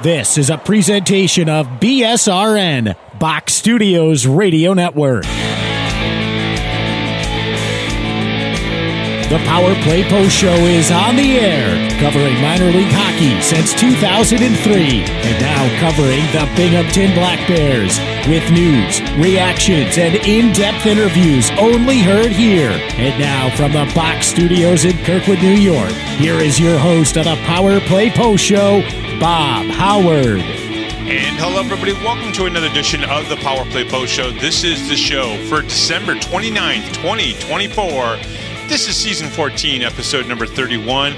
This is a presentation of BSRN, Box Studios Radio Network. The Power Play Post Show is on the air, covering minor league hockey since 2003, and now covering the Binghamton Black Bears with news, reactions, and in-depth interviews only heard here. And now from the Box Studios in Kirkwood, New York, here is your host of the Power Play Post Show, Bob Howard. And hello, everybody. Welcome to another edition of the Power Play Post Show. This is the show for December 29th, 2024. This is season 14, episode number 31,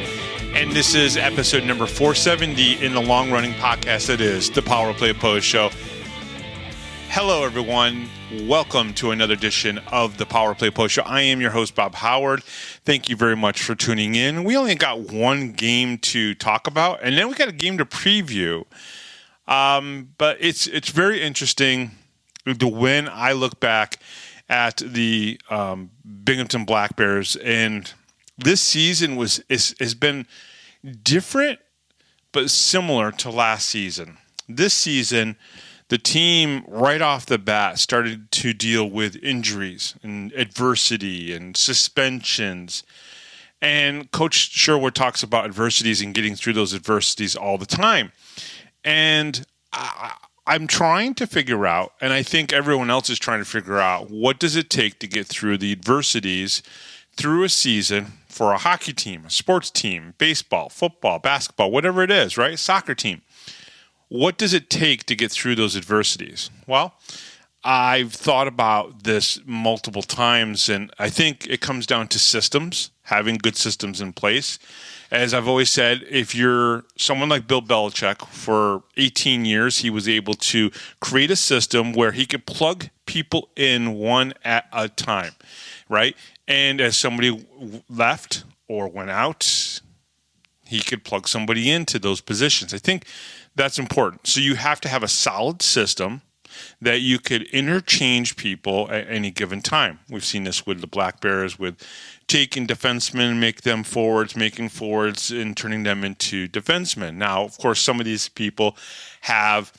and this is episode number 470 in the long-running podcast that is the Power Play Post Show. Hello, everyone. Welcome to another edition of the Power Play Post Show. I am your host, Bob Howard. Thank you very much for tuning in. We only got one game to talk about, and then we got a game to preview. But it's very interesting when I look back at the Binghamton Black Bears, and this season has been different but similar to last season. This season, the team right off the bat started to deal with injuries and adversity and suspensions. And Coach Sherwood talks about adversities and getting through those adversities all the time. And I'm trying to figure out, and I think everyone else is trying to figure out, what does it take to get through the adversities through a season for a hockey team, a sports team, baseball, football, basketball, whatever it is, right? Soccer team. What does it take to get through those adversities? Well, I've thought about this multiple times, and I think it comes down to systems, having good systems in place. As I've always said, if you're someone like Bill Belichick, for 18 years, he was able to create a system where he could plug people in one at a time, right? And as somebody left or went out, he could plug somebody into those positions. I think that's important. So you have to have a solid system that you could interchange people at any given time. We've seen this with the Black Bears, with taking defensemen, make them forwards, making forwards, and turning them into defensemen. Now, of course, some of these people have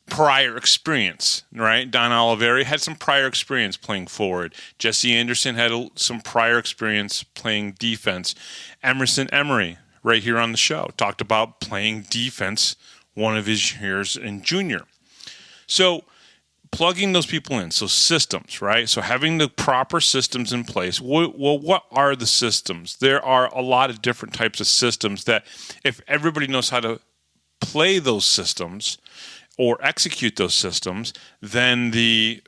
prior experience, right? Donald Olivieri had some prior experience playing forward. Jesse Anderson had some prior experience playing defense. Emerson Emery, right here on the show, talked about playing defense one of his years in junior. So plugging those people in, so systems, right? So having the proper systems in place. Well, what are the systems? There are a lot of different types of systems that if everybody knows how to play those systems or execute those systems, then the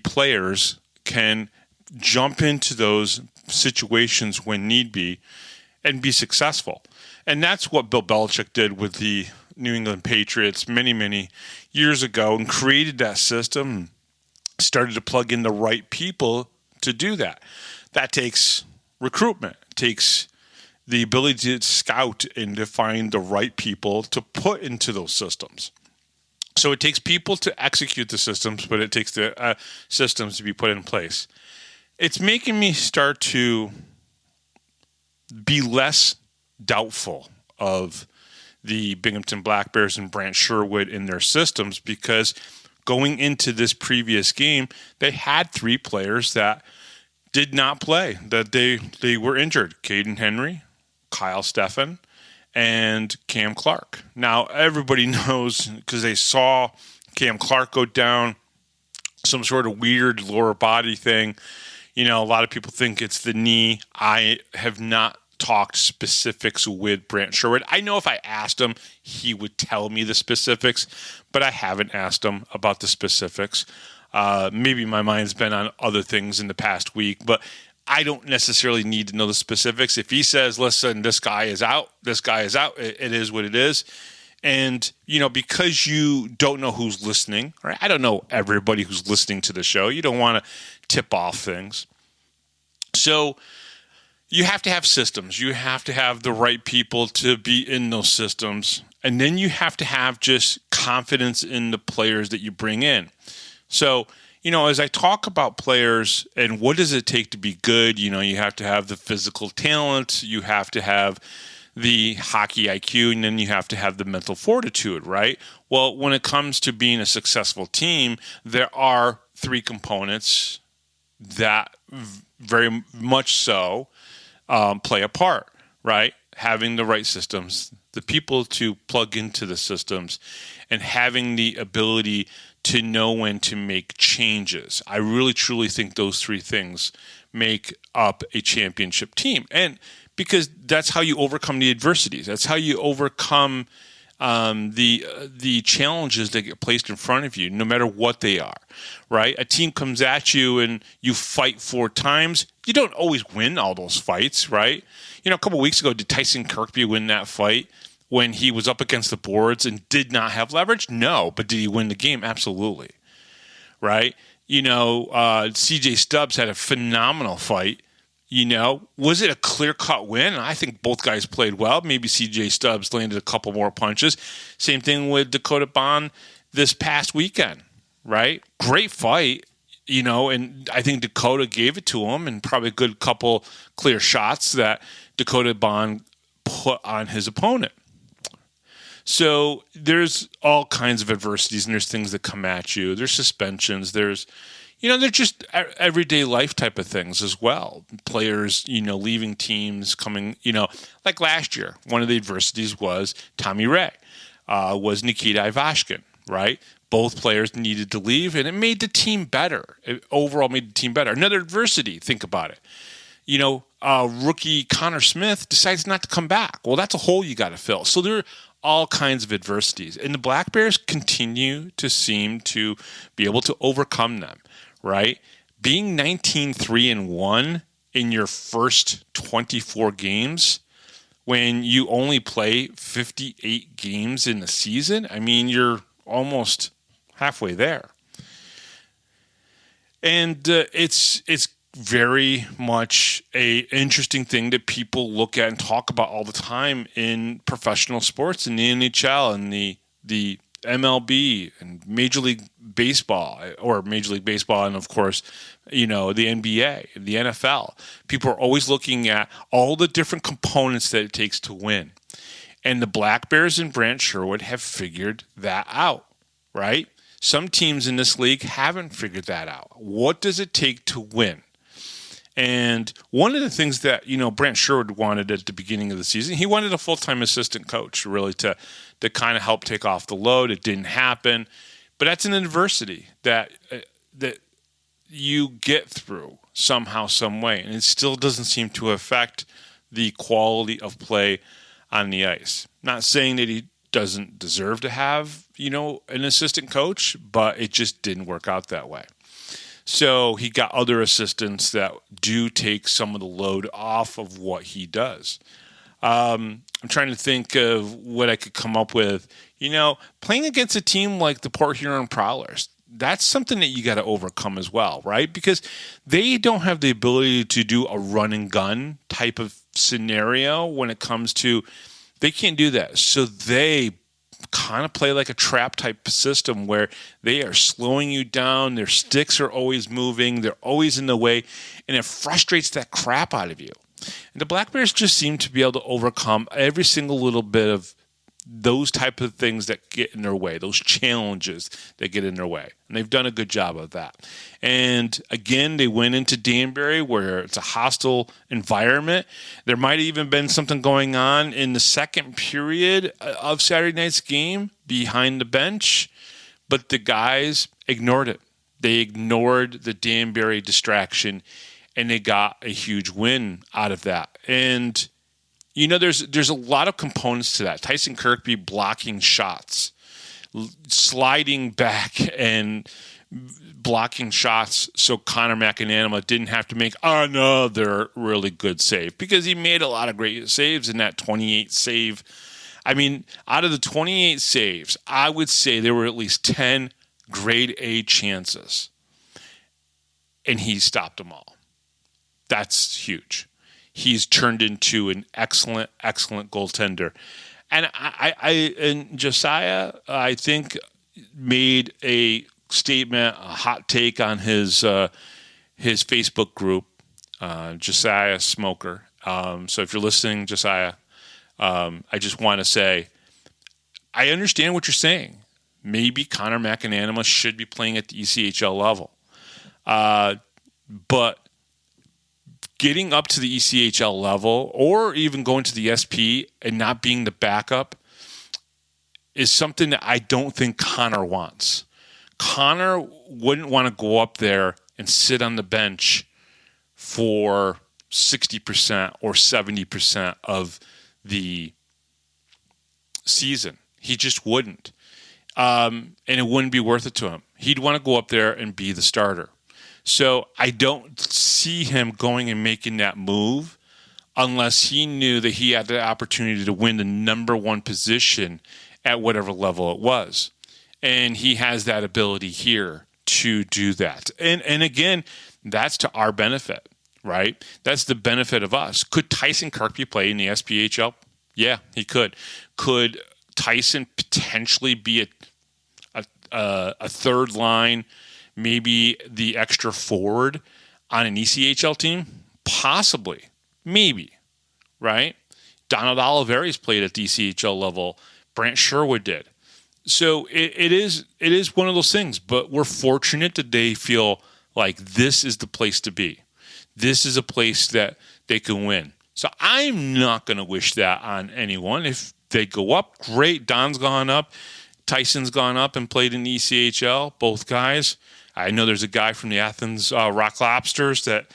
players can jump into those situations when need be and be successful. And that's what Bill Belichick did with the New England Patriots many, many years ago, and created that system, started to plug in the right people to do that. That takes recruitment. It takes the ability to scout and to find the right people to put into those systems. So it takes people to execute the systems, but it takes the systems to be put in place. It's making me start to be less doubtful of the Binghamton Black Bears and Brant Sherwood in their systems, because going into this previous game, they had three players that did not play, that they were injured. Caden Henry, Kyle Steffen, and Cam Clark. Now, everybody knows, because they saw Cam Clark go down, some sort of weird lower body thing. You know, a lot of people think it's the knee. I have not talked specifics with Brant Sherwood. I know if I asked him, he would tell me the specifics, but I haven't asked him about the specifics. Maybe my mind's been on other things in the past week, but I don't necessarily need to know the specifics. If he says, listen, this guy is out, it is what it is. And, you know, because you don't know who's listening, right? I don't know everybody who's listening to the show. You don't want to tip off things. So you have to have systems. You have to have the right people to be in those systems. And then you have to have just confidence in the players that you bring in. So, you know, as I talk about players and what does it take to be good, you know, you have to have the physical talent. You have to have the hockey IQ, and then you have to have the mental fortitude, right? Well, when it comes to being a successful team, there are three components that very much so play a part, right? Having the right systems, the people to plug into the systems, and having the ability to know when to make changes. I really, truly think those three things make up a championship team. And because that's how you overcome the adversities. That's how you overcome the challenges that get placed in front of you, no matter what they are, right? A team comes at you and you fight 4 times. You don't always win all those fights, right? You know, a couple weeks ago, did Tyson Kirkby win that fight when he was up against the boards and did not have leverage? No, but did he win the game? Absolutely, right? You know, CJ Stubbs had a phenomenal fight. You know, was it a clear-cut win? I think both guys played well. Maybe C.J. Stubbs landed a couple more punches. Same thing with Dakota Bond this past weekend, right? Great fight, you know, and I think Dakota gave it to him, and probably a good couple clear shots that Dakota Bond put on his opponent. So there's all kinds of adversities, and there's things that come at you. There's suspensions. There's, you know, they're just everyday life type of things as well. Players, you know, leaving teams, coming, you know, like last year, one of the adversities was Tommy Ray, was Nikita Ivashkin, right? Both players needed to leave, and it made the team better. It overall made the team better. Another adversity, think about it. You know, rookie Connor Smith decides not to come back. Well, that's a hole you got to fill. So there are all kinds of adversities, and the Black Bears continue to seem to be able to overcome them. Right? Being 19-3-1 in your first 24 games when you only play 58 games in the season, I mean, you're almost halfway there. And it's very much a interesting thing that people look at and talk about all the time in professional sports, in the NHL and the MLB and Major League Baseball, and of course, you know, the NBA, the NFL. People are always looking at all the different components that it takes to win. And the Black Bears and Brant Sherwood have figured that out, right? Some teams in this league haven't figured that out. What does it take to win? And one of the things that, you know, Brant Sherwood wanted at the beginning of the season, he wanted a full-time assistant coach really to kind of help take off the load. It didn't happen. But that's an adversity that you get through somehow, some way. And it still doesn't seem to affect the quality of play on the ice. Not saying that he doesn't deserve to have, you know, an assistant coach, but it just didn't work out that way. So he got other assistants that do take some of the load off of what he does. I'm trying to think of what I could come up with. You know, playing against a team like the Port Huron Prowlers, that's something that you got to overcome as well, right? Because they don't have the ability to do a run and gun type of scenario when it comes to, they can't do that. So they kind of play like a trap type system where they are slowing you down. Their sticks are always moving. They're always in the way, and it frustrates that crap out of you. And the Black Bears just seem to be able to overcome every single little bit of those type of things that get in their way, those challenges that get in their way. And they've done a good job of that. And again, they went into Danbury where it's a hostile environment. There might have even been something going on in the second period of Saturday night's game behind the bench, but the guys ignored it. They ignored the Danbury distraction, and they got a huge win out of that. And you know, there's a lot of components to that. Tyson Kirkby blocking shots, sliding back and blocking shots so Connor McAnanima didn't have to make another really good save, because he made a lot of great saves in that 28 save. I mean, out of the 28 saves, I would say there were at least 10 grade A chances, and he stopped them all. That's huge. He's turned into an excellent, excellent goaltender. And and Josiah, I think, made a statement, a hot take on his Facebook group, Josiah Smoker. So if you're listening, Josiah, I just want to say, I understand what you're saying. Maybe Connor McAnanima should be playing at the ECHL level. But getting up to the ECHL level or even going to the SP and not being the backup is something that I don't think Connor wants. Connor wouldn't want to go up there and sit on the bench for 60% or 70% of the season. He just wouldn't. And it wouldn't be worth it to him. He'd want to go up there and be the starter. So I don't see him going and making that move unless he knew that he had the opportunity to win the number one position at whatever level it was. And he has that ability here to do that. And again, that's to our benefit, right? That's the benefit of us. Could Tyson Kirkby play in the SPHL? Yeah, he could. Could Tyson potentially be a third line, maybe the extra forward on an ECHL team? Possibly. Maybe. Right? Donald Olivieri's played at the ECHL level. Brant Sherwood did. So it is one of those things, but we're fortunate that they feel like this is the place to be. This is a place that they can win. So I'm not going to wish that on anyone. If they go up, great. Don's gone up. Tyson's gone up and played in the ECHL, both guys. I know there's a guy from the Athens Rock Lobsters that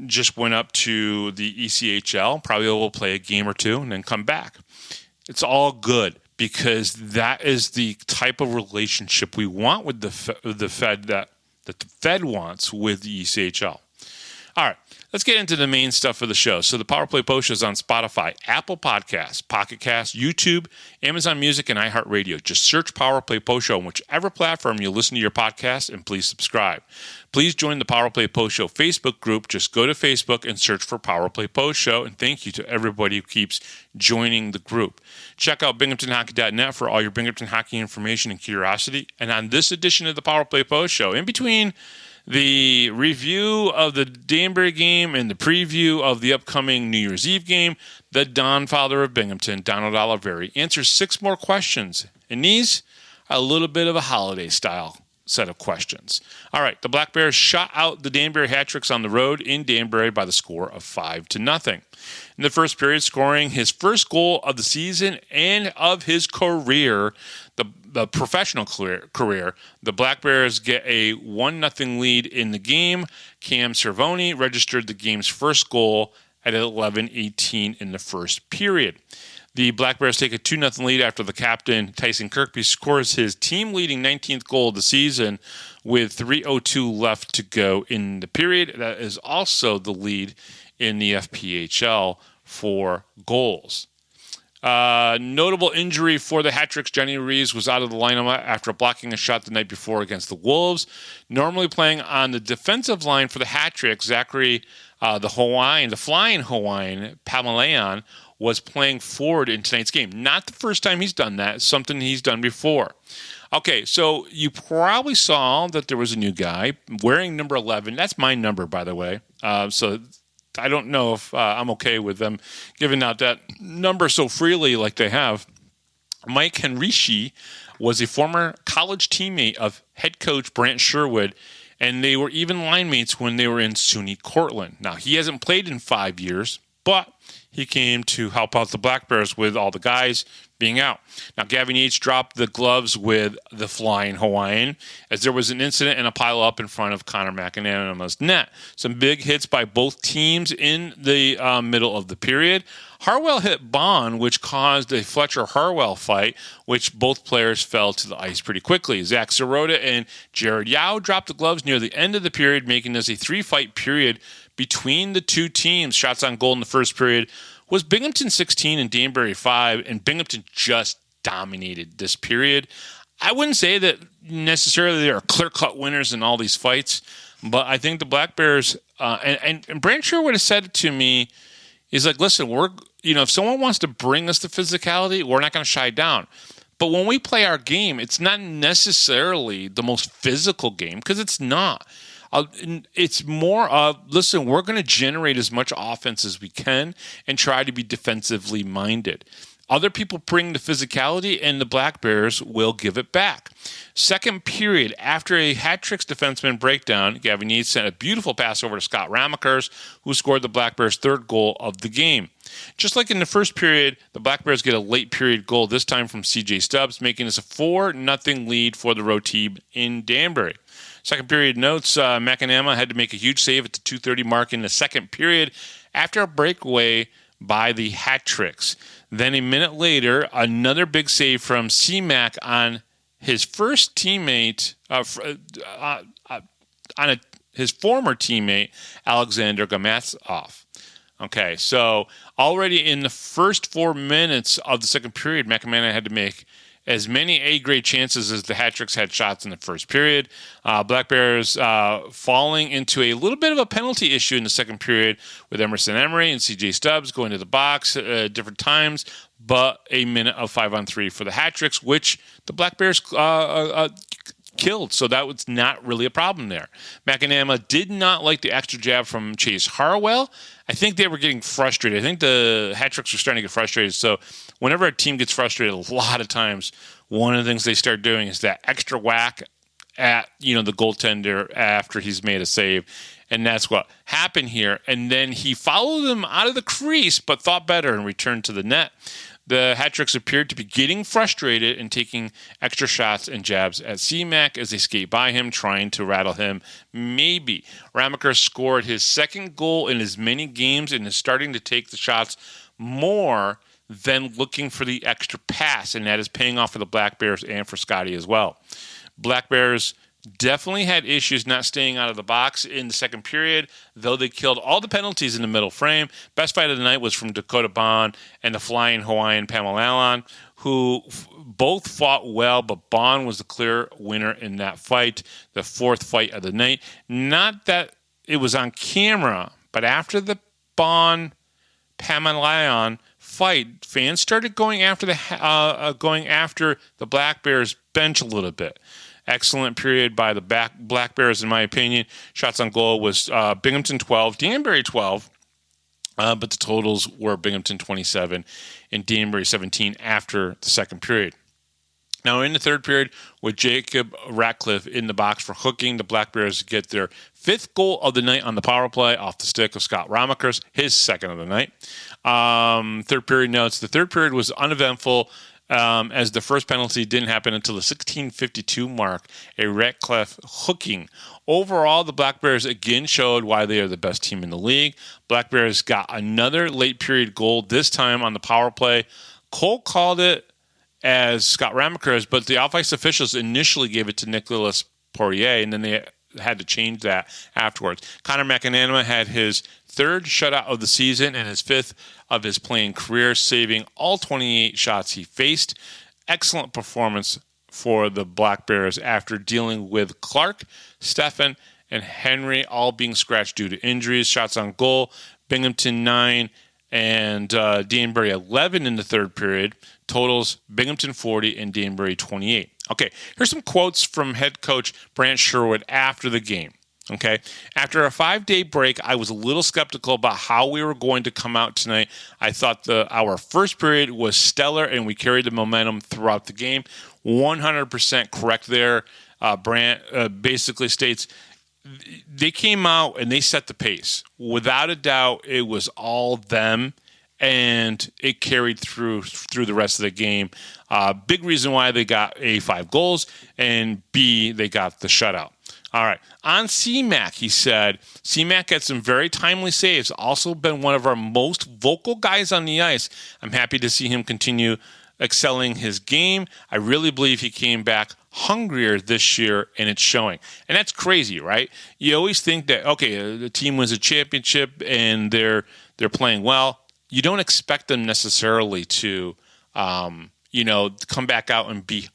just went up to the ECHL. Probably will play a game or two and then come back. It's all good because that is the type of relationship we want with the Fed that the Fed wants with the ECHL. All right, let's get into the main stuff of the show. So the Power Play Post is on Spotify, Apple Podcasts, Pocket Cast, YouTube, Amazon Music, and iHeartRadio. Just search Power Play Post Show on whichever platform you listen to your podcast, and please subscribe. Please join the Power Play Post Show Facebook group. Just go to Facebook and search for Power Play Post Show, and thank you to everybody who keeps joining the group. Check out binghamtonhockey.net for all your Binghamton hockey information and curiosity. And on this edition of the Power Play Post Show, in between the review of the Danbury game and the preview of the upcoming New Year's Eve game, the Don Father of Binghamton, Donald Olivieri, answers 6 more questions. And these are a little bit of a holiday-style set of questions. All right, the Black Bears shot out the Danbury Hat Tricks on the road in Danbury by the score of 5-0. In the first period, scoring his first goal of the season and of his career, the professional career, the Black Bears get a 1-0 lead in the game. Cam Cervoni registered the game's first goal at 11:18 in the first period. The Black Bears take a 2-0 lead after the captain, Tyson Kirkby, scores his team-leading 19th goal of the season with 3:02 left to go in the period. That is also the lead in the FPHL for goals. Notable injury for the Hat Tricks. Jenny Reeves was out of the lineup after blocking a shot the night before against the Wolves. Normally playing on the defensive line for the Hat Tricks, Zachary, the flying Hawaiian, Pamelayan, was playing forward in tonight's game. Not the first time he's done that. It's something he's done before. Okay, so you probably saw that there was a new guy wearing number 11. That's my number, by the way. So I don't know if I'm okay with them giving out that number so freely like they have. Mike Henrici was a former college teammate of head coach Brant Sherwood, and they were even line mates when they were in SUNY Cortland. Now, he hasn't played in 5 years, but he came to help out the Black Bears with all the guys being out. Now, Gavin Yates dropped the gloves with the flying Hawaiian as there was an incident and a pile-up in front of Connor McAnanima's net. Some big hits by both teams in the middle of the period. Harwell hit Bond, which caused a Fletcher-Harwell fight, which both players fell to the ice pretty quickly. Zach Sirota and Jared Yao dropped the gloves near the end of the period, making this a 3-fight period between the two teams. Shots on goal in the first period was Binghamton 16 and Danbury 5, and Binghamton just dominated this period. I wouldn't say that necessarily they are clear-cut winners in all these fights, but I think the Black Bears, and Brant Sherwood have said it to me, he's like, listen, if someone wants to bring us the physicality, we're not going to shy down. But when we play our game, it's not necessarily the most physical game, because it's not. It's more of, listen, we're going to generate as much offense as we can and try to be defensively minded. Other people bring the physicality, and the Black Bears will give it back. Second period, after a hat-tricks defenseman breakdown, Gavin Yates sent a beautiful pass over to Scott Ramakers, who scored the Black Bears' third goal of the game. Just like in the first period, the Black Bears get a late period goal, this time from C.J. Stubbs, making this a 4-0 lead for the road team in Danbury. Second period notes, McAnama had to make a huge save at the 2:30 mark in the second period after a breakaway by the hat-tricks. Then a minute later, another big save from C-Mac on his first teammate, his former teammate, Alexander Gamatsov. Okay, so already in the first 4 minutes of the second period, McAnama had to make as many A-grade chances as the hat-tricks had shots in the first period. Black Bears falling into a little bit of a penalty issue in the second period with Emerson Emery and C.J. Stubbs going to the box at different times, but a minute of 5-on-3 for the hat-tricks, which the Black Bears killed, so that was not really a problem there. McAnama did not like the extra jab from Chase Harwell. I think they were getting frustrated. I think the hat-tricks were starting to get frustrated, so whenever a team gets frustrated, a lot of times, one of the things they start doing is that extra whack at, the goaltender after he's made a save, and that's what happened here. And then he followed them out of the crease, but thought better and returned to the net. The hat-tricks appeared to be getting frustrated and taking extra shots and jabs at C-Mac as they skate by him, trying to rattle him. Maybe. Ramaker scored his second goal in as many games and is starting to take the shots more than looking for the extra pass, and that is paying off for the Black Bears and for Scotty as well. Black Bears definitely had issues not staying out of the box in the second period, though they killed all the penalties in the middle frame. Best fight of the night was from Dakota Bond and the flying Hawaiian Pamela Allen, who both fought well, but Bond was the clear winner in that fight, the fourth fight of the night. Not that it was on camera, but after the Bond Pamela Allen fight, fans started going after the Black Bears bench a little bit. Excellent period by the Black Bears, in my opinion. Shots on goal was Binghamton 12, Danbury 12, but the totals were Binghamton 27 and Danbury 17 after the second period. Now, in the third period, with Jacob Ratcliffe in the box for hooking, the Black Bears get their fifth goal of the night on the power play off the stick of Scott Ramakers, his second of the night. Third period notes, the third period was uneventful, as the first penalty didn't happen until the 16:52 mark, a Ratcliffe hooking. Overall, the Black Bears again showed why they are the best team in the league. Black Bears got another late period goal, this time on the power play. Cole called it as Scott Ramakers, but the off-ice officials initially gave it to Nicholas Poirier, and then they had to change that afterwards. Connor McAnama had his third shutout of the season and his fifth of his playing career, saving all 28 shots he faced. Excellent performance for the Black Bears after dealing with Clark, Stephan, and Henry all being scratched due to injuries. Shots on goal, Binghamton 9 and Danbury 11 in the third period. Totals, Binghamton 40 and Danbury 28. Okay, here's some quotes from head coach Brant Sherwood after the game. Okay, after a 5-day break, I was a little skeptical about how we were going to come out tonight. I thought our first period was stellar and we carried the momentum throughout the game. 100% correct there. Brant basically states they came out and they set the pace. Without a doubt, it was all them, and it carried through the rest of the game. Big reason why they got A, 5 goals, and B, they got the shutout. All right. On C-Mac, he said, C-Mac had some very timely saves, also been one of our most vocal guys on the ice. I'm happy to see him continue excelling his game. I really believe he came back hungrier this year, and it's showing. And that's crazy, right? You always think that, okay, the team wins a championship and they're playing well. You don't expect them necessarily to, come back out and be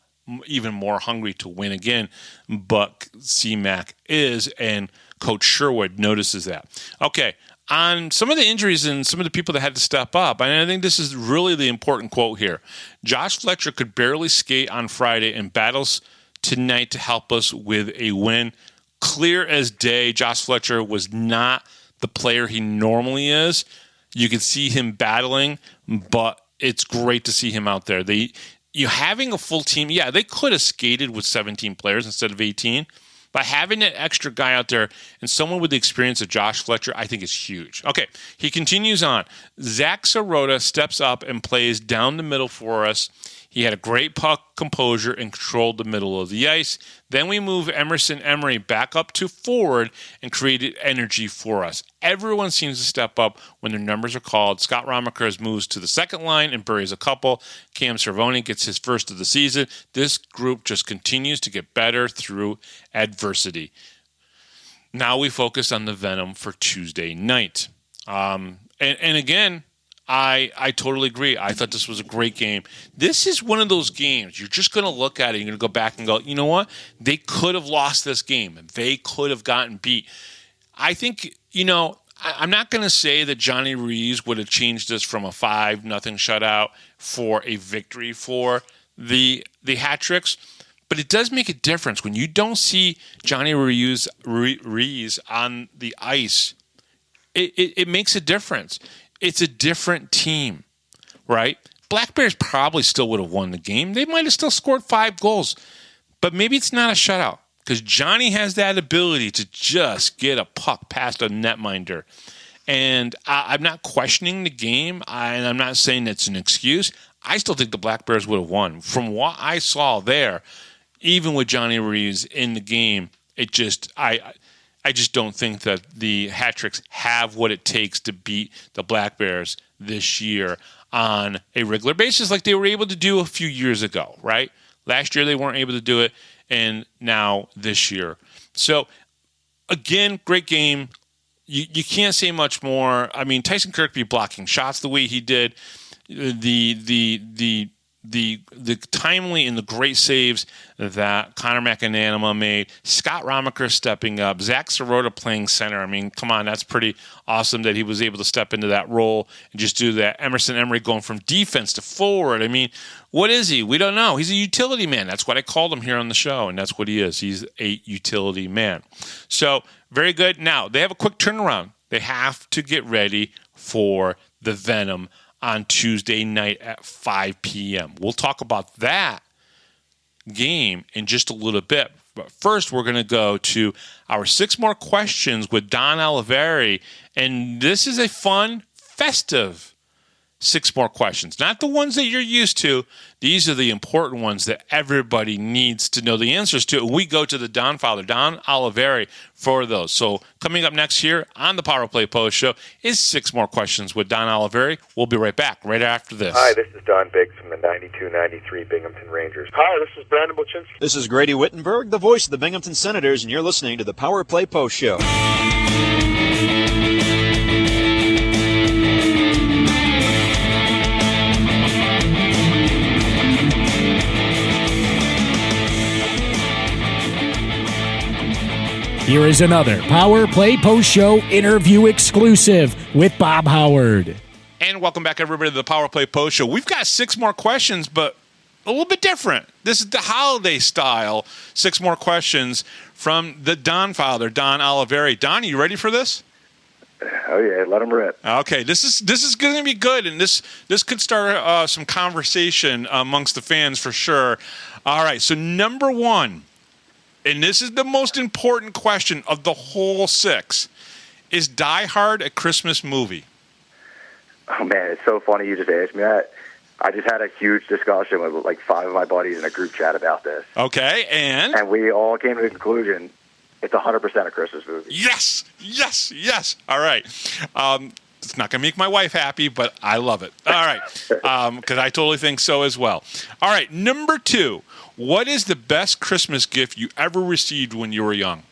even more hungry to win again, but C-Mac is, and Coach Sherwood notices that. Okay, on some of the injuries and some of the people that had to step up, and I think this is really the important quote here. Josh Fletcher could barely skate on Friday and battles tonight to help us with a win. Clear as day, Josh Fletcher was not the player he normally is. You could see him battling, but it's great to see him out there. You having a full team, yeah, they could have skated with 17 players instead of 18. By having an extra guy out there and someone with the experience of Josh Fletcher, I think is huge. Okay, he continues on. Zach Sirota steps up and plays down the middle for us. He had a great puck composure and controlled the middle of the ice. Then we move Emerson Emery back up to forward and created energy for us. Everyone seems to step up when their numbers are called. Scott Ramakers moves to the second line and buries a couple. Cam Cervoni gets his first of the season. This group just continues to get better through adversity. Now we focus on the Venom for Tuesday night. And again, I totally agree. I thought this was a great game. This is one of those games you're just going to look at it. You're going to go back and go, you know what? They could have lost this game. They could have gotten beat. I think, I'm not going to say that Johnny Ruiz would have changed this from a 5-0 shutout for a victory for the hat tricks. But it does make a difference when you don't see Johnny Ruiz on the ice. It makes a difference. It's a different team, right? Black Bears probably still would have won the game. They might have still scored 5 goals, but maybe it's not a shutout because Johnny has that ability to just get a puck past a netminder. And I'm not questioning the game, and I'm not saying it's an excuse. I still think the Black Bears would have won. From what I saw there, even with Johnny Reeves in the game, I just don't think that the Hat-Tricks have what it takes to beat the Black Bears this year on a regular basis like they were able to do a few years ago, right? Last year they weren't able to do it, and now this year. So, again, great game. You can't say much more. I mean, Tyson Kirkby blocking shots the way he did, the timely and the great saves that Connor McAnanama made, Scott Ramaker stepping up, Zach Sirota playing center. I mean, come on, that's pretty awesome that he was able to step into that role and just do that. Emerson Emery going from defense to forward. I mean, what is he? We don't know. He's a utility man. That's what I called him here on the show, and that's what he is. He's a utility man. So, very good. Now, they have a quick turnaround. They have to get ready for the Venom on Tuesday night at 5 p.m. We'll talk about that game in just a little bit. But first, we're going to go to our 6 more questions with Don Olivieri. And this is a fun, festive 6 more questions. Not the ones that you're used to. These are the important ones that everybody needs to know the answers to. We go to the Don Father, Don Olivieri, for those. So coming up next here on the Power Play Post Show is 6 more questions with Don Olivieri. We'll be right back, right after this. Hi, this is Don Biggs from the 92-93 Binghamton Rangers. Hi, this is Brandon Buczynski. This is Grady Wittenberg, the voice of the Binghamton Senators, and you're listening to the Power Play Post Show. Here is another Power Play Post Show interview exclusive with Bob Howard. And welcome back, everybody, to the Power Play Post Show. We've got 6 more questions, but a little bit different. This is the holiday style 6 more questions from the Don Father, Don Olivieri. Don, are you ready for this? Oh, yeah, let them rip. Okay, this is going to be good, and this could start some conversation amongst the fans for sure. All right, so number 1. And this is the most important question of the whole 6. Is Die Hard a Christmas movie? Oh, man, it's so funny you just asked me that. I just had a huge discussion with like 5 of my buddies in a group chat about this. Okay, and? And we all came to the conclusion it's 100% a Christmas movie. Yes. All right. It's not going to make my wife happy, but I love it. All right, because I totally think so as well. All right, number 2. What is the best Christmas gift you ever received when you were young?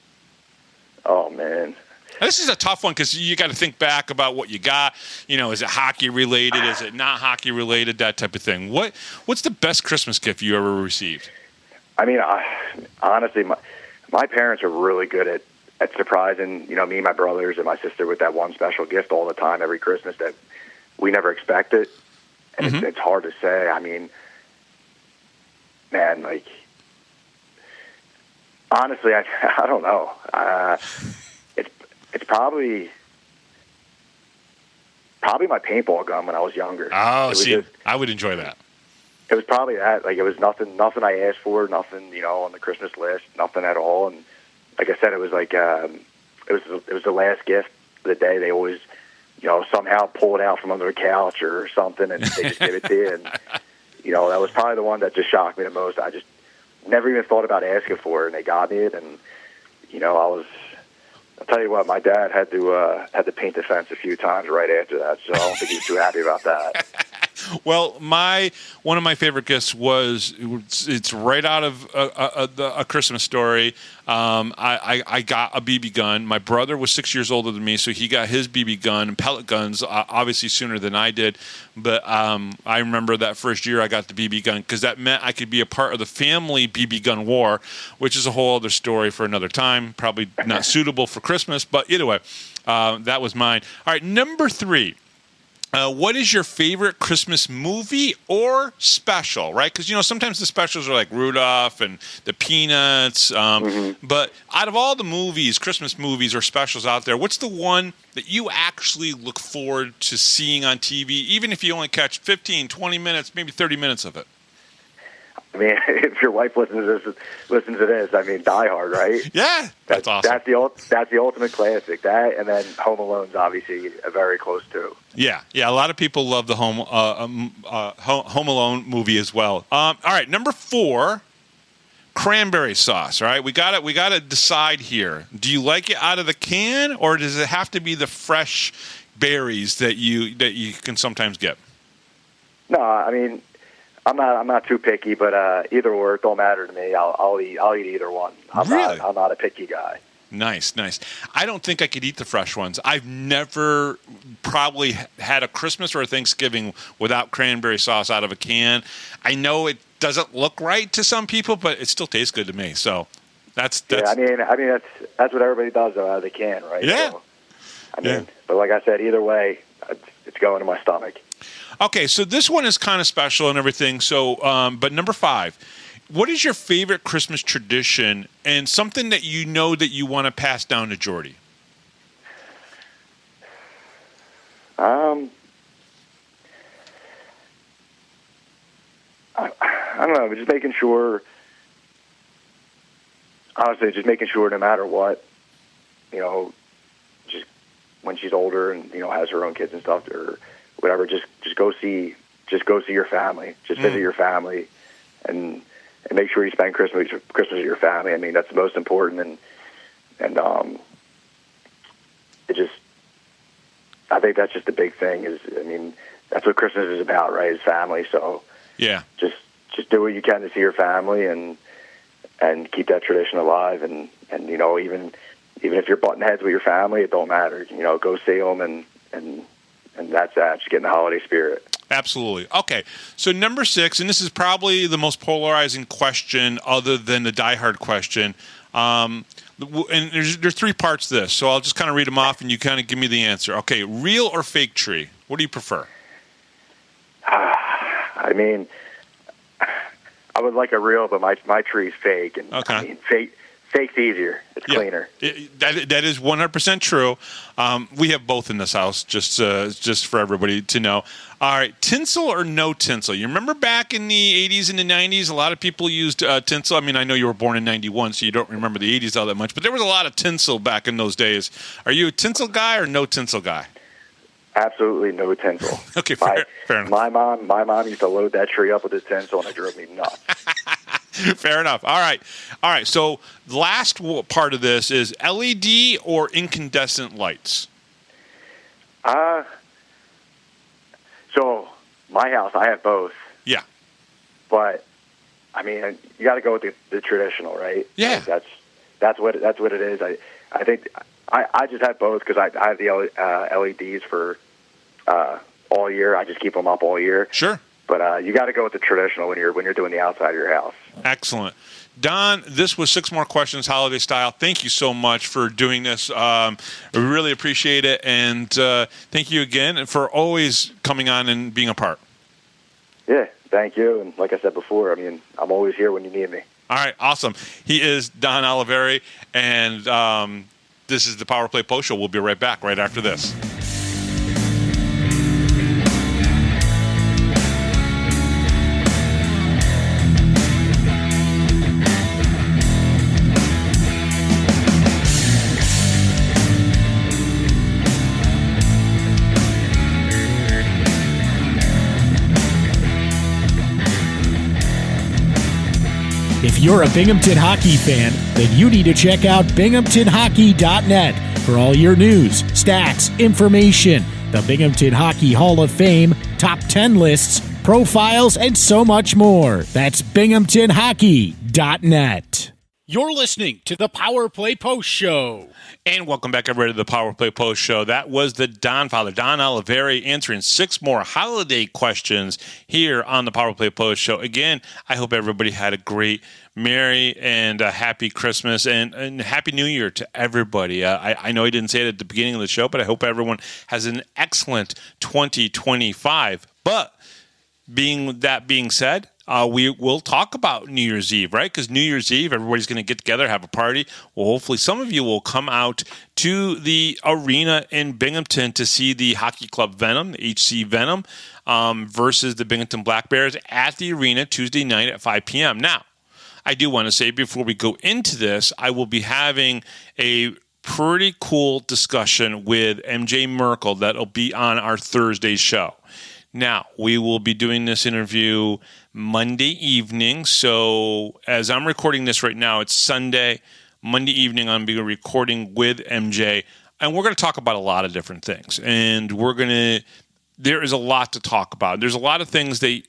Oh, man. This is a tough one because you got to think back about what you got. Is it hockey related? Is it not hockey related? That type of thing. What's the best Christmas gift you ever received? I mean, honestly, my parents are really good at surprising, me and my brothers and my sister with that one special gift all the time every Christmas that we never expected. And it's hard to say. I mean, man, like, honestly, I don't know. It's probably probably my paintball gun when I was younger. Oh, see, I would enjoy that. It was probably that. Like, it was nothing I asked for, nothing, on the Christmas list, nothing at all. And like I said, it was like, it was the last gift of the day. They always, somehow pull it out from under the couch or something, and they just give it to you. And, that was probably the one that just shocked me the most. I just never even thought about asking for it, and they got me it. And, I'll tell you what, my dad had to paint the fence a few times right after that, so I don't think he was too happy about that. Well, one of my favorite gifts it's right out of a Christmas Story. I got a BB gun. My brother was 6 years older than me, so he got his BB gun and pellet guns obviously sooner than I did. But I remember that first year I got the BB gun because that meant I could be a part of the family BB gun war, which is a whole other story for another time. Probably not suitable for Christmas, but either way, that was mine. All right, number 3. What is your favorite Christmas movie or special, right? Because, sometimes the specials are like Rudolph and the Peanuts. But out of all the movies, Christmas movies or specials out there, what's the one that you actually look forward to seeing on TV, even if you only catch 15, 20 minutes, maybe 30 minutes of it? I mean, if your wife listens to this, I mean, Die Hard, right? Yeah, that's awesome. That's the ultimate classic. That, and then Home Alone's obviously very close too. Yeah. A lot of people love the Home Alone movie as well. All right, number 4, cranberry sauce. All right, we got to decide here. Do you like it out of the can, or does it have to be the fresh berries that you can sometimes get? No, I mean, I'm not too picky, but either or, it don't matter to me. I'll eat either one. I'm not a picky guy. Nice. I don't think I could eat the fresh ones. I've never probably had a Christmas or a Thanksgiving without cranberry sauce out of a can. I know it doesn't look right to some people, but it still tastes good to me. So that's yeah. I mean that's what everybody does out of the can, right? Yeah. So, but like I said, either way, it's going to my stomach. Okay, so this one is kind of special and everything. So, but number 5, what is your favorite Christmas tradition and something that that you want to pass down to Jordy? I don't know, just making sure. Honestly, just making sure no matter what, just when she's older and has her own kids and stuff, or whatever, just go see your family, just visit your family, and make sure you spend Christmas with your family. I mean, that's the most important, and I think that's just the big thing. That's what Christmas is about, right? Is family. So yeah, just do what you can to see your family and keep that tradition alive, and even if you're butting heads with your family, it don't matter. Go see them and that's that. Just get in the holiday spirit. Absolutely. Okay, so number 6, and this is probably the most polarizing question other than the Die Hard question. And there's 3 parts to this, so I'll just kind of read them off, and you kind of give me the answer. Okay, real or fake tree? What do you prefer? I mean, I would like a real, but my tree's fake, and okay. I mean, fake's easier. It's cleaner. That is 100% true. We have both in this house, just for everybody to know. All right, tinsel or no tinsel? You remember back in the 80s and the 90s, a lot of people used tinsel. I mean, I know you were born in 91, so you don't remember the 80s all that much, but there was a lot of tinsel back in those days. Are you a tinsel guy or no tinsel guy? Absolutely no tinsel. Okay, fair enough. My mom used to load that tree up with the tinsel, and it drove me nuts. Fair enough. All right. So the last part of this is LED or incandescent lights. So my house, I have both. Yeah. But I mean, you got to go with the traditional, right? Yeah. That's what it is. I think I just have both because I have the LEDs for all year. I just keep them up all year. Sure. But you got to go with the traditional when you're doing the outside of your house. Excellent. Don, this was 6 more questions, holiday style. Thank you so much for doing this. I really appreciate it. And thank you again for always coming on and being a part. Yeah, thank you. And like I said before, I mean, I'm always here when you need me. All right, awesome. He is Don Olivieri, and this is the Power Play Post Show. We'll be right back right after this. you're a Binghamton hockey fan, then you need to check out binghamtonhockey.net for all your news, stats, information, the Binghamton Hockey Hall of Fame, top 10 lists, profiles, and so much more. That's binghamtonhockey.net. You're listening to the Power Play Post Show. And welcome back, everybody, to the Power Play Post Show. That was the Don Father, Don Olivieri, answering 6 more holiday questions here on the Power Play Post Show. Again, I hope everybody had a great, merry, and happy Christmas and Happy New Year to everybody. I know I didn't say it at the beginning of the show, but I hope everyone has an excellent 2025. But being said, we will talk about New Year's Eve, right? Because New Year's Eve, everybody's going to get together, have a party. Well, hopefully some of you will come out to the arena in Binghamton to see the hockey club Venom, the HC Venom, versus the Binghamton Black Bears at the arena Tuesday night at 5 p.m. Now, I do want to say before we go into this, I will be having a pretty cool discussion with MJ Merkel that'll be on our Thursday show. Now, we will be doing this interview Monday evening. So as I'm recording this right now, it's Sunday. Monday evening, I'm going to be recording with MJ. And we're going to talk about a lot of different things. And there is a lot to talk about. There's a lot of things that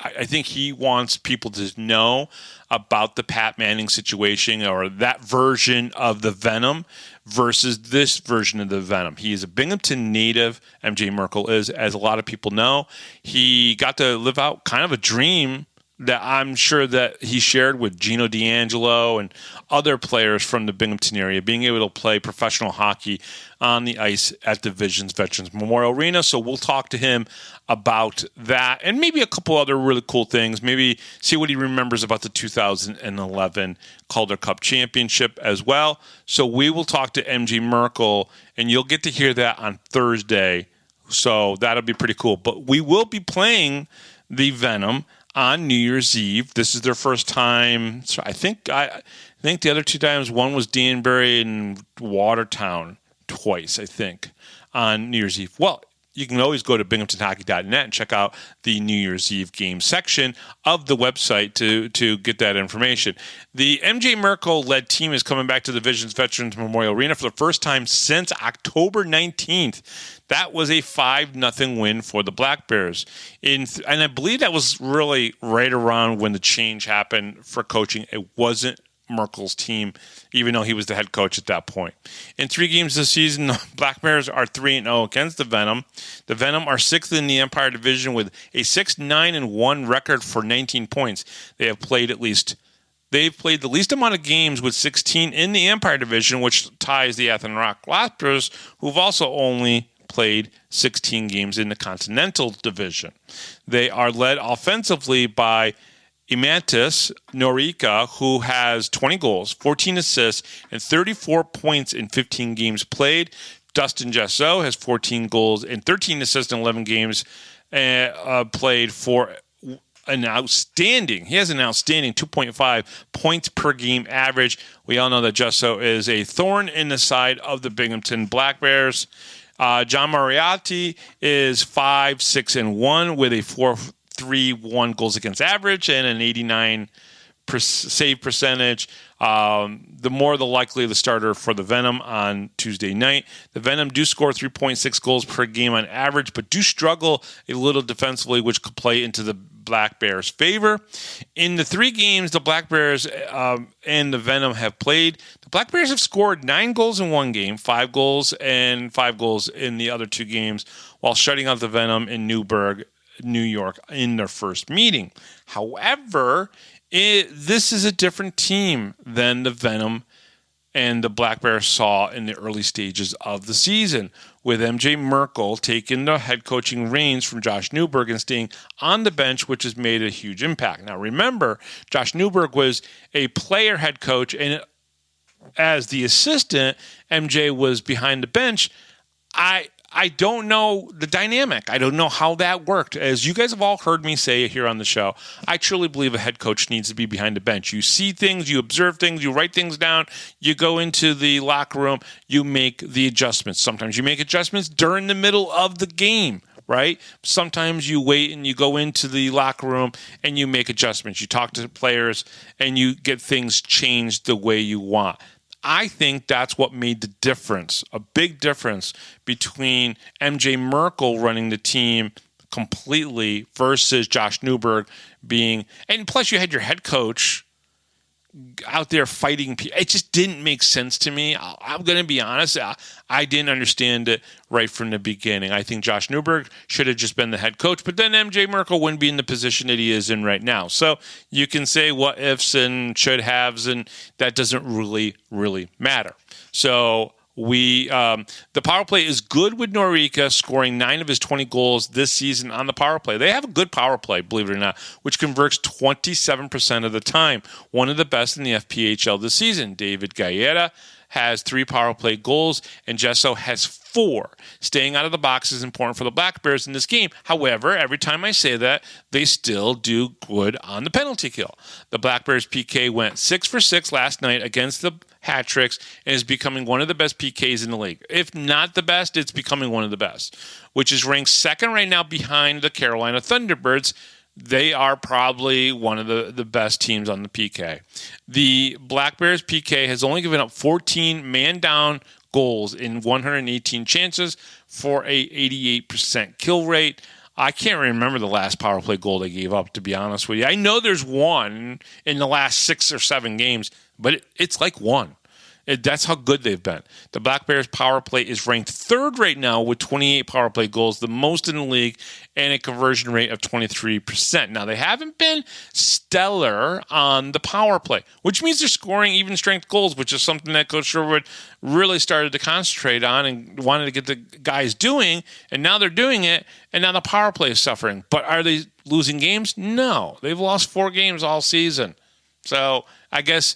I think he wants people to know about the Pat Manning situation or that version of the Venom versus this version of the Venom. He is a Binghamton native, MJ Merkel is, as a lot of people know. He got to live out kind of a dream that I'm sure that he shared with Gino D'Angelo and other players from the Binghamton area, being able to play professional hockey on the ice at the Veterans Memorial Arena. So we'll talk to him about that and maybe a couple other really cool things, maybe see what he remembers about the 2011 Calder Cup Championship as well. So we will talk to MJ Merkel, and you'll get to hear that on Thursday. So that'll be pretty cool. But we will be playing the Venom on New Year's Eve. This is their first time. So I think the other 2 times, one was Danbury and Watertown twice, I think, on New Year's Eve. Well, you can always go to binghamtonhockey.net and check out the New Year's Eve game section of the website to get that information. The MJ Merkel-led team is coming back to the Veterans Memorial Arena for the first time since October 19th. That was a 5-0 win for the Black Bears. And I believe that was really right around when the change happened for coaching. It wasn't Merkel's team, even though he was the head coach at that point. In 3 games this season, the Black Bears are 3-0 against the Venom. The Venom are 6th in the Empire Division with a 6-9-1 record for 19 points. They've played the least amount of games with 16 in the Empire Division, which ties the Athen Rock Raptors, who've also only played 16 games in the Continental Division. They are led offensively by Imantis Norika, who has 20 goals, 14 assists, and 34 points in 15 games played. Dustin Jesso has 14 goals and 13 assists in 11 games played for an outstanding 2.5 points per game average. We all know that Jesso is a thorn in the side of the Binghamton Black Bears. John Moriarty is 5-6-1 with a 4.31 goals against average and an 89 save percentage. The more the likely the starter for the Venom on Tuesday night. The Venom do score 3.6 goals per game on average, but do struggle a little defensively, which could play into the Black Bears' favor. In the 3 games the Black Bears and the Venom have played, the Black Bears have scored 9 goals in 1 game, 5 goals and 5 goals in the other 2 games, while shutting out the Venom in Newburgh, New York, in their first meeting. However, this is a different team than the Venom and the Black Bears saw in the early stages of the season, with MJ Merkel taking the head coaching reins from Josh Newberg and staying on the bench, which has made a huge impact. Now, remember, Josh Newberg was a player head coach, and as the assistant, MJ was behind the bench. I don't know the dynamic. I don't know how that worked. As you guys have all heard me say here on the show, I truly believe a head coach needs to be behind the bench. You see things, you observe things, you write things down, you go into the locker room, you make the adjustments. Sometimes you make adjustments during the middle of the game, right? Sometimes you wait and you go into the locker room and you make adjustments. You talk to players and you get things changed the way you want. I think that's what made the difference, a big difference between MJ Merkel running the team completely versus Josh Newberg being, and plus you had your head coach out there fighting people. It just didn't make sense to me. I'm going to be honest. I didn't understand it right from the beginning. I think Josh Newberg should have just been the head coach, but then MJ Merkel wouldn't be in the position that he is in right now. So you can say what ifs and should haves, and that doesn't really matter. So the power play is good with Norica scoring 9 of his 20 goals this season on the power play. They have a good power play, believe it or not, which converts 27% of the time. One of the best in the FPHL this season. David Gaeta has 3 power play goals, and Gesso has 4. Staying out of the box is important for the Black Bears in this game. However, every time I say that, they still do good on the penalty kill. The Black Bears PK went 6 for 6 last night against the Hat Tricks and is becoming one of the best PKs in the league. If not the best, it's becoming one of the best, which is ranked second right now behind the Carolina Thunderbirds. They are probably one of the best teams on the PK. The Black Bears PK has only given up 14 man-down goals in 118 chances for a 88% kill rate. I can't remember the last power play goal they gave up, to be honest with you. I know there's one in the last 6 or 7 games, but it's like one. That's how good they've been. The Black Bears power play is ranked 3rd right now with 28 power play goals, the most in the league, and a conversion rate of 23%. Now, they haven't been stellar on the power play, which means they're scoring even strength goals, which is something that Coach Sherwood really started to concentrate on and wanted to get the guys doing, and now they're doing it, and now the power play is suffering. But are they losing games? No. They've lost 4 games all season. So I guess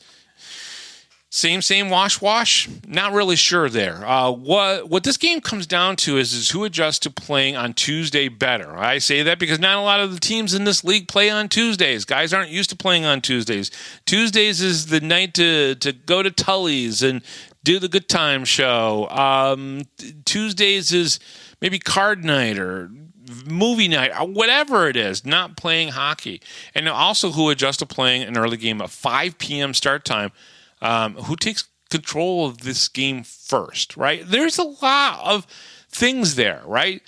same, wash. Not really sure there. What this game comes down to is who adjusts to playing on Tuesday better. I say that because not a lot of the teams in this league play on Tuesdays. Guys aren't used to playing on Tuesdays. Tuesdays is the night to go to Tully's and do the good time show. Tuesdays is maybe card night or movie night, or whatever it is, not playing hockey. And also who adjusts to playing an early game at 5 p.m. start time. Who takes control of this game first, right? There's a lot of things there, right?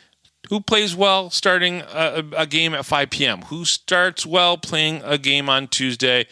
Who plays well starting a game at 5 p.m.? Who starts well playing a game on Tuesday?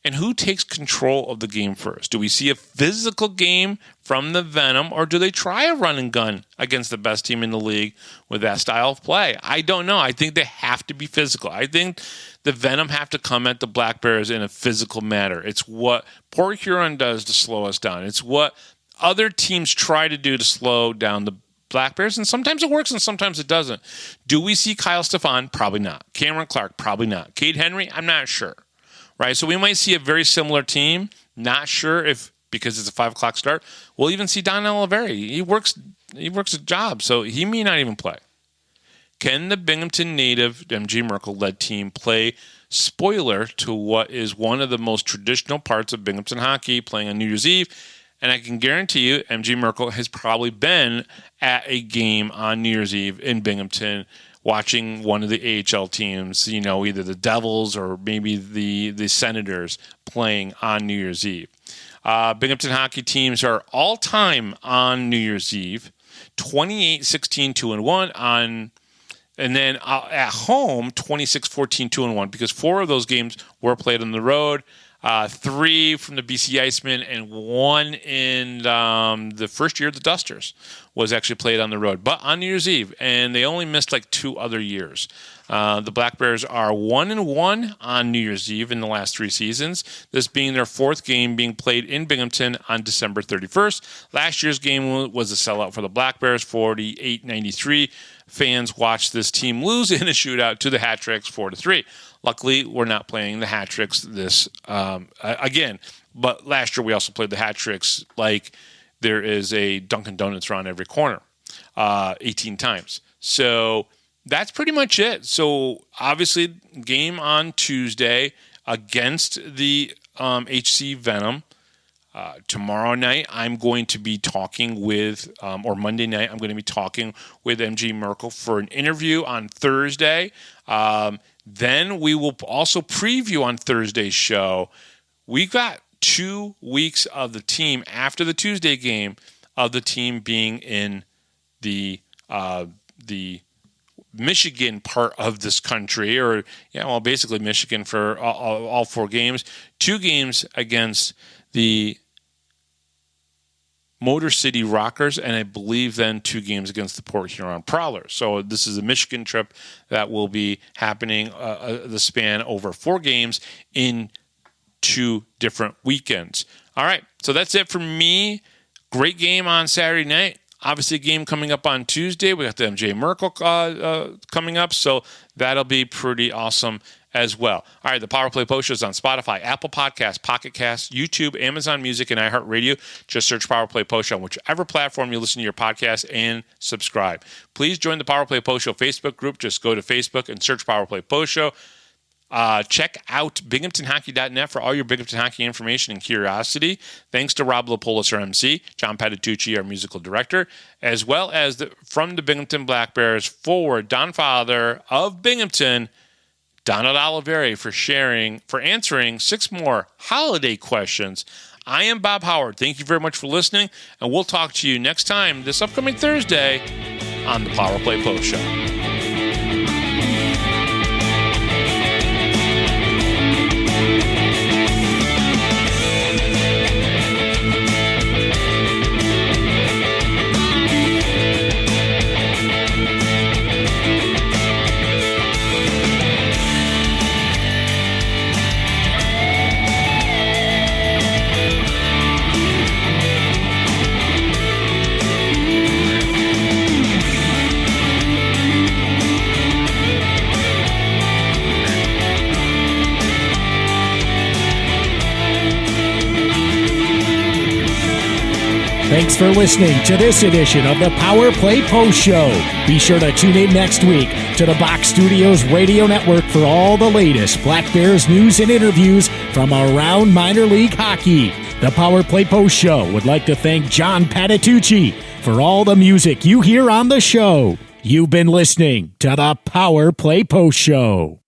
And who takes control of the game first? Do we see a physical game from the Venom, or do they try a run and gun against the best team in the league with that style of play? I don't know. I think they have to be physical. I think the Venom have to come at the Black Bears in a physical manner. It's what Port Huron does to slow us down. It's what other teams try to do to slow down the Black Bears, and sometimes it works and sometimes it doesn't. Do we see Kyle Stefan? Probably not. Cameron Clark? Probably not. Cade Henry? I'm not sure. Right, so we might see a very similar team. Not sure if, because it's a 5 o'clock start, we'll even see Donald Olivieri. He works a job, so he may not even play. Can the Binghamton native MG Merkel-led team play spoiler to what is one of the most traditional parts of Binghamton hockey, playing on New Year's Eve? And I can guarantee you, MG Merkel has probably been at a game on New Year's Eve in Binghamton, watching one of the AHL teams, either the Devils or maybe the Senators playing on New Year's Eve. Binghamton hockey teams are all-time on New Year's Eve, 28, 16, 2-1 and then at home, 26, 14, 2-1, because 4 of those games were played on the road. 3 from the BC Icemen and 1 in the first year of the Dusters was actually played on the road, but on New Year's Eve, and they only missed like 2 other years. The Black Bears are 1-1 on New Year's Eve in the last 3 seasons, this being their 4th game being played in Binghamton on December 31st. Last year's game was a sellout for the Black Bears, 48-93. Fans watched this team lose in a shootout to the Hat Tricks 4-3. Luckily, we're not playing the Hat Tricks this again. But last year, we also played the Hat Tricks like there is a Dunkin' Donuts around every corner 18 times. So that's pretty much it. So obviously, game on Tuesday against the HC Venom. Tomorrow night, I'm going to be talking with, or Monday night, I'm going to be talking with MJ Merkel for an interview on Thursday. Then we will also preview on Thursday's show. We got 2 weeks of the team after the Tuesday game of the team being in the Michigan part of this country, or basically Michigan for all 4 games. 2 games against the Motor City Rockers, and I believe then 2 games against the Port Huron Prowlers. So this is a Michigan trip that will be happening the span over 4 games in 2 different weekends. All right, so that's it for me. Great game on Saturday night. Obviously, a game coming up on Tuesday. We got the MJ Merkel coming up, so that'll be pretty awesome as well. All right, the Power Play Post Show is on Spotify, Apple Podcasts, Pocket Casts, YouTube, Amazon Music, and iHeartRadio. Just search Power Play Post Show on whichever platform you listen to your podcast and subscribe. Please join the Power Play Post Show Facebook group. Just go to Facebook and search Power Play Post Show. Check out binghamtonhockey.net for all your Binghamton hockey information and curiosity. Thanks to Rob Lapolis, our MC, John Patitucci, our musical director, as well as from the Binghamton Black Bears forward, Don Father of Binghamton, Donald Olivieri, for answering 6 more holiday questions. I am Bob Howard. Thank you very much for listening, and we'll talk to you next time this upcoming Thursday on the Power Play Post Show. Thanks for listening to this edition of the Power Play Post Show. Be sure to tune in next week to the Box Studios Radio Network for all the latest Black Bears news and interviews from around minor league hockey. The Power Play Post Show would like to thank John Patitucci for all the music you hear on the show. You've been listening to the Power Play Post Show.